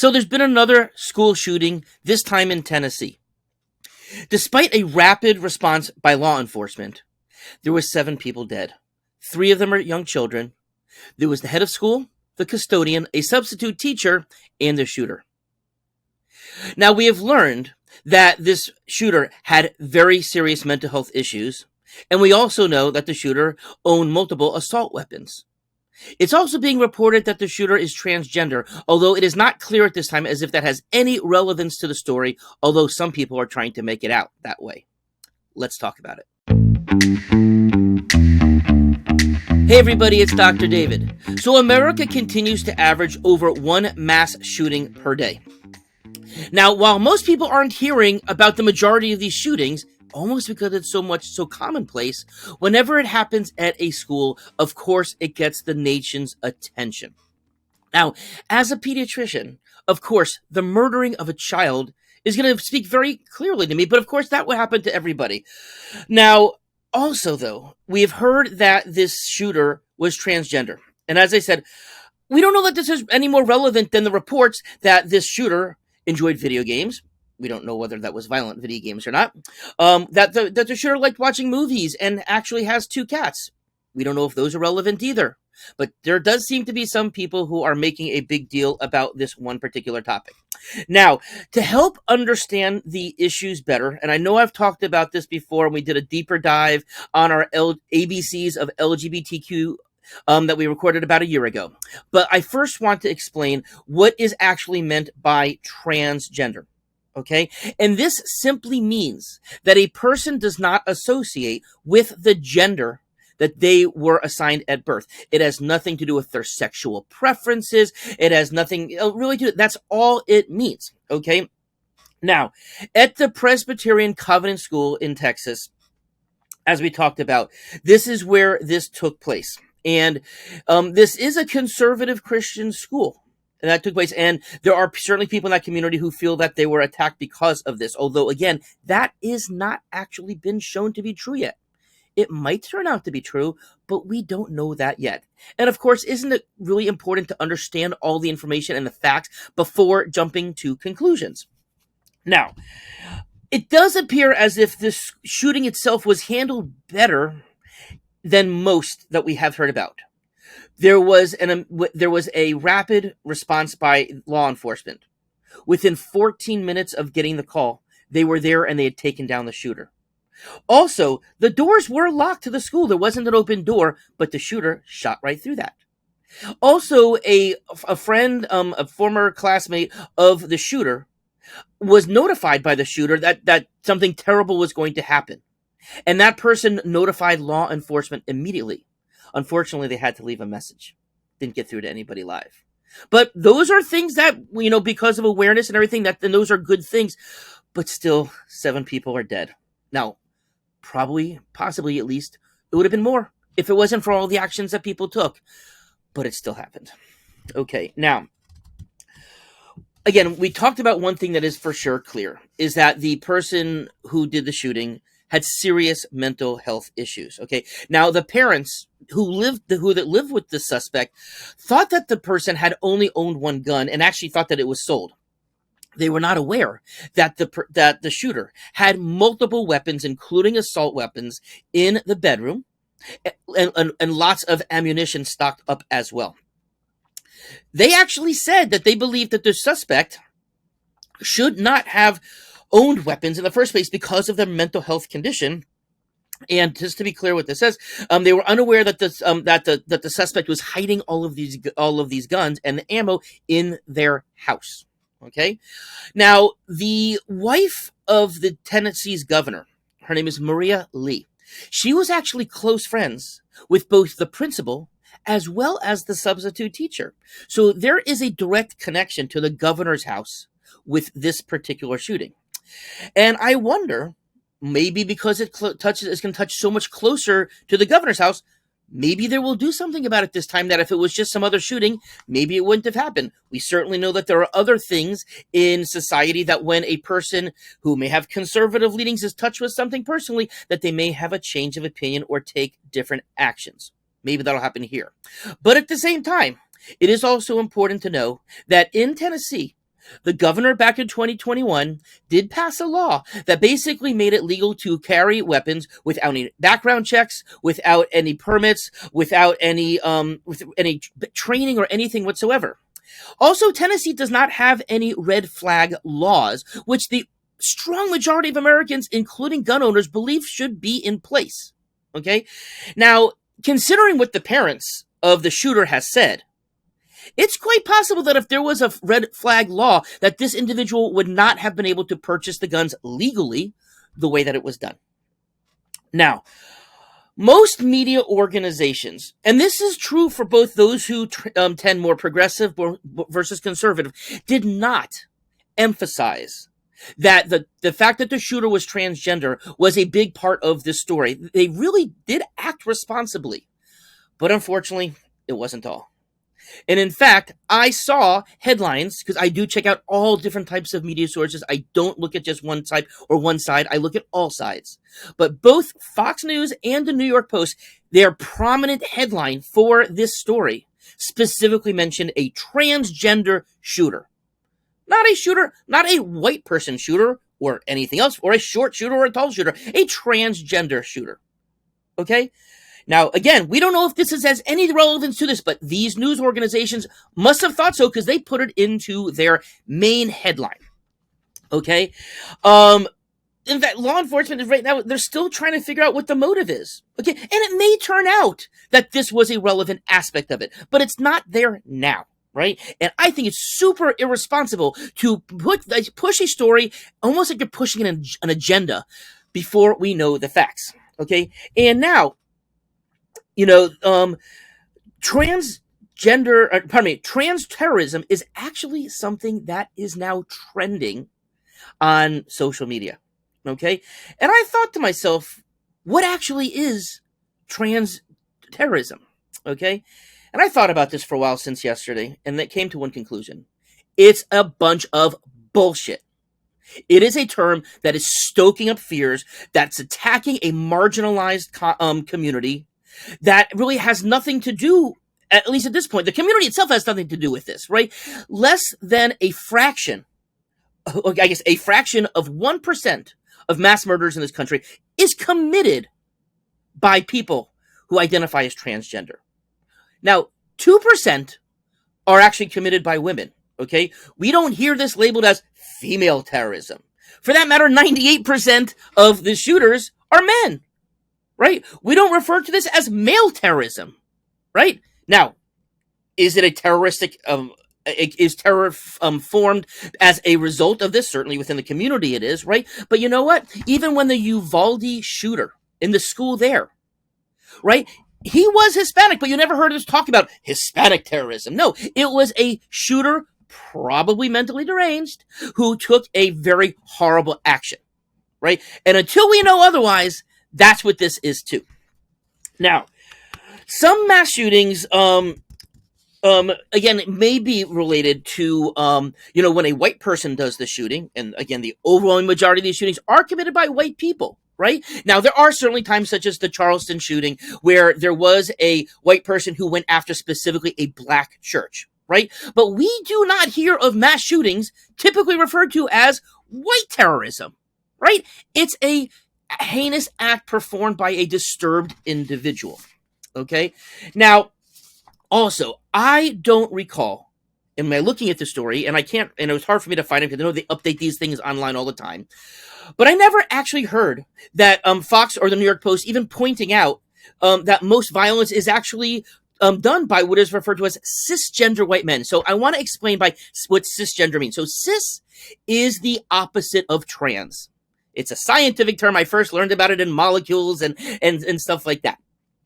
So there's been another school shooting, this time in Tennessee. Despite a rapid response by law enforcement, there were 7 people dead. 3 of them are young children. There was the head of school, the custodian, a substitute teacher, and the shooter. Now, we have learned that this shooter had very serious mental health issues, and we also know that the shooter owned multiple assault weapons. It's also being reported that the shooter is transgender, although it is not clear at this time as if that has any relevance to the story, although some people are trying to make it out that way. Let's talk about it. Hey everybody, it's Dr. David. So America continues to average over 1 mass shooting per day. Now, while most people aren't hearing about the majority of these shootings, almost because it's so commonplace, whenever it happens at a school, of course, it gets the nation's attention. Now, as a pediatrician, of course, the murdering of a child is going to speak very clearly to me, but of course, that will happen to everybody. Now, also, though, we have heard that this shooter was transgender. And as I said, we don't know that this is any more relevant than the reports that this shooter enjoyed video games. We don't know whether that was violent video games or not. That the shooter liked watching movies and actually has 2 cats. We don't know if those are relevant either. But there does seem to be some people who are making a big deal about this one particular topic. Now, to help understand the issues better, and I know I've talked about this before, and we did a deeper dive on our ABCs of LGBTQ that we recorded about a year ago. But I first want to explain what is actually meant by transgender. Okay? And this simply means that a person does not associate with the gender that they were assigned at birth. It has nothing to do with their sexual preferences. It has nothing really to do. That's all it means. Okay? Now, at the Presbyterian Covenant School in Texas, as we talked about, this is where this took place. And this is a conservative Christian school. And that took place, and there are certainly people in that community who feel that they were attacked because of this, although, again, that is not actually been shown to be true yet. It might turn out to be true, but we don't know that yet. And, of course, isn't it really important to understand all the information and the facts before jumping to conclusions? Now, it does appear as if this shooting itself was handled better than most that we have heard about. There was a rapid response by law enforcement. Within 14 minutes of getting the call, they were there and they had taken down the shooter. Also, the doors were locked to the school. There wasn't an open door, but the shooter shot right through that. Also, a friend, a former classmate of the shooter, was notified by the shooter that something terrible was going to happen. And that person notified law enforcement immediately. Unfortunately, they had to leave a message. Didn't get through to anybody live. But those are things that, because of awareness and everything, then those are good things. But still, 7 people are dead. Now, possibly at least, it would have been more if it wasn't for all the actions that people took. But it still happened. Okay, now, again, we talked about one thing that is for sure clear, is that the person who did the shooting had serious mental health issues. Okay. Now, the parents who lived with the suspect thought that the person had only owned 1 gun and actually thought that it was sold. They were not aware that the shooter had multiple weapons, including assault weapons, in the bedroom, and lots of ammunition stocked up as well. They actually said that they believed that the suspect should not have owned weapons in the first place because of their mental health condition. And just to be clear what this says, they were unaware that the suspect was hiding all of these guns and the ammo in their house. Okay. Now, the wife of the Tennessee's governor, her name is Maria Lee. She was actually close friends with both the principal as well as the substitute teacher. So there is a direct connection to the governor's house with this particular shooting. And I wonder, maybe because it's going to touch so much closer to the governor's house, maybe they will do something about it this time, that if it was just some other shooting, maybe it wouldn't have happened. We certainly know that there are other things in society that when a person who may have conservative leanings is touched with something personally, that they may have a change of opinion or take different actions. Maybe that'll happen here. But at the same time, it is also important to know that in Tennessee, The governor back in 2021 did pass a law that basically made it legal to carry weapons without any background checks, without any permits, without any with any training or anything whatsoever. Also, Tennessee does not have any red flag laws, which the strong majority of Americans, including gun owners, believe should be in place. Okay? Now, considering what the parents of the shooter has said, it's quite possible that if there was a red flag law, that this individual would not have been able to purchase the guns legally the way that it was done. Now, most media organizations, and this is true for both those who tend more progressive versus conservative, did not emphasize that the fact that the shooter was transgender was a big part of this story. They really did act responsibly, but unfortunately, it wasn't all. And in fact, I saw headlines, because I do check out all different types of media sources. I don't look at just one side or one side. I look at all sides. But both Fox News and the New York Post, their prominent headline for this story specifically mentioned a transgender shooter. Not a shooter, not a white person shooter or anything else, or a short shooter or a tall shooter, a transgender shooter. Okay? Now, again, we don't know if this has any relevance to this, but these news organizations must have thought so because they put it into their main headline. Okay? In fact, law enforcement is right now, they're still trying to figure out what the motive is. Okay? And it may turn out that this was a relevant aspect of it, but it's not there now. Right? And I think it's super irresponsible to push a story almost like you're pushing an agenda before we know the facts. Okay? And now, trans terrorism is actually something that is now trending on social media. Okay? And I thought to myself, what actually is trans terrorism? Okay? And I thought about this for a while since yesterday, and it came to one conclusion. It's a bunch of bullshit. It is a term that is stoking up fears, that's attacking a marginalized community, that really has nothing to do, at least at this point, the community itself has nothing to do with this, right? Less than a fraction, I guess a fraction of 1% of mass murders in this country is committed by people who identify as transgender. Now, 2% are actually committed by women, okay? We don't hear this labeled as female terrorism. For that matter, 98% of the shooters are men. Right? We don't refer to this as male terrorism, right? Now, is it a terroristic, is terror formed as a result of this? Certainly within the community it is, right? But you know what? Even when the Uvalde shooter in the school there, right? He was Hispanic, but you never heard us talk about Hispanic terrorism. No, it was a shooter, probably mentally deranged, who took a very horrible action, right? And until we know otherwise, that's what this is too. Now, some mass shootings, again, it may be related to, when a white person does the shooting, and again, the overwhelming majority of these shootings are committed by white people, right? Now, there are certainly times such as the Charleston shooting where there was a white person who went after specifically a black church, right? But we do not hear of mass shootings typically referred to as white terrorism, right? It's a heinous act performed by a disturbed individual. Okay? Now, also, I don't recall, am I looking at the story, and it was hard for me to find it because I know they update these things online all the time, but I never actually heard that Fox or the New York Post even pointing out that most violence is actually done by what is referred to as cisgender white men. So I want to explain by what cisgender means. So cis is the opposite of trans. It's a scientific term. I first learned about it in molecules and stuff like that.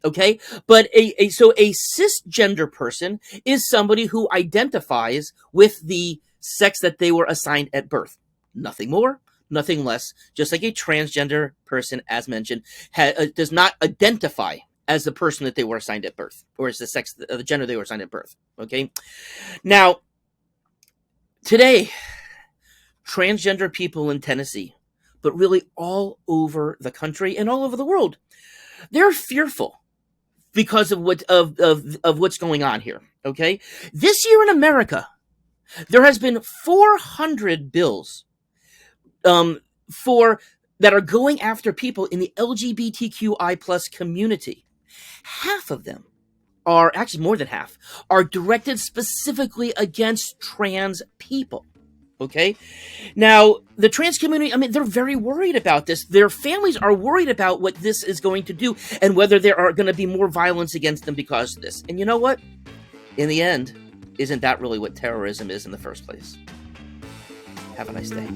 Okay? But a cisgender person is somebody who identifies with the sex that they were assigned at birth. Nothing more, nothing less. Just like a transgender person, as mentioned, does not identify as the person that they were assigned at birth, or as the gender they were assigned at birth. Okay? Now, today, transgender people in Tennessee, but really all over the country and all over the world, they're fearful because of what's going on here. Okay, this year in America, There has been 400 bills for that are going after people in the LGBTQI plus community. Half of them are, actually more than half, are directed specifically against trans people. Okay? Now, the trans community, I mean, they're very worried about this. Their families are worried about what this is going to do and whether there are going to be more violence against them because of this. And you know what? In the end, isn't that really what terrorism is in the first place? Have a nice day.